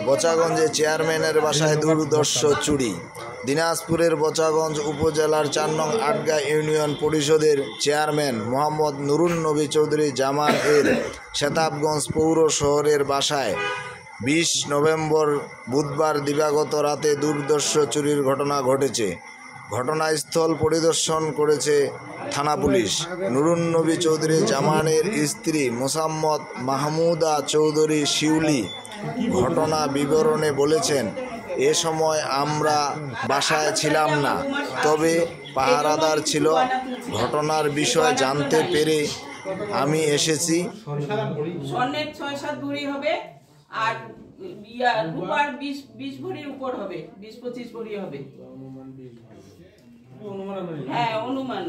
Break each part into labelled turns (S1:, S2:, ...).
S1: বচাগঞ্জে চেয়ারম্যানের বাসায় দুর্ধর্ষ চুরি। দিনাজপুরের বচাগঞ্জ উপজেলার ৪ নং আটগাঁ ইউনিয়ন পরিষদের চেয়ারম্যান মোহাম্মদ নুরুন নবী চৌধুরী জামান এর শেতাবগঞ্জ পৌর শহরের বাসায় ২০ নভেম্বর বুধবার দিবাগত রাতে দুর্ধর্ষ চুরির ঘটনা ঘটেছে। ঘটনাস্থল পরিদর্শন করেছে থানা পুলিশ। নুরুন নবী চৌধুরী জামানের স্ত্রী মোসাম্মদ মাহমুদা চৌধুরী শিউলি ঘটনা বিবরণে বলেছেন, এ সময় আমরা বাসায় ছিলাম না, তবে পাহারাদার ছিল। ঘটনার বিষয় জানতে পেরে আমি এসেছি।
S2: স্বর্ণের ৬-৭ ভরি হবে আর রূপার ২০ ভরির উপর হবে, ২০-২৫ ভরি হবে। হ্যাঁ, অনুমান।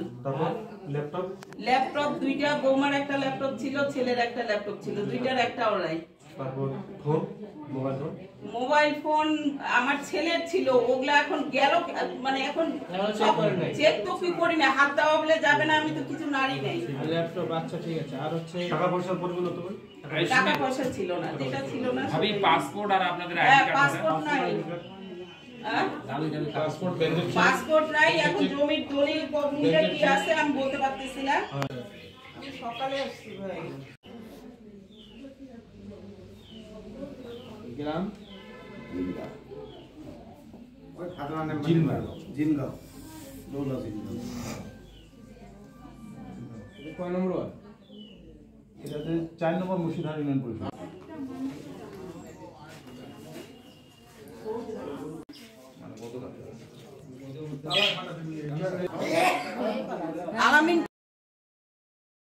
S2: ল্যাপটপ ২টা, বৌমার একটা ল্যাপটপ ছিল, ছেলের একটা ল্যাপটপ ছিল, দুইটার একটা অনলাইন। মোবাইল ফোন আমার ছেলের ছিল, ওগুলা এখন গেল, মানে এখন চেক তো কি করি না, হাত দেওয়া বলে যাবে না, আমি তো কিছু নাড়ি নাই।
S3: ল্যাপটপ, আচ্ছা ঠিক আছে। আর হচ্ছে
S4: টাকা পয়সার পরিমাণ তো
S2: টাকা পয়সা ছিল না, যেটা ছিল না
S5: ভাবি পাসপোর্ট আর আপনাদের আইডি কার্ড।
S2: পাসপোর্ট নাই, পাসপোর্ট নাই। এখন জমির দলিল কবুলটা কি আছে আমি বলতে পারতেছি না। আমি সকালে আসছি ভাই।
S3: গ্রাম
S4: ওই ফাদরার নাম জিনগাঁও দৌলা জিনগাঁও।
S3: এটা কয় নম্বর ওয়ার্ড?
S4: এটাতে ৪ নম্বর মুর্শিদহাট ইউনিয়ন পরিষদ।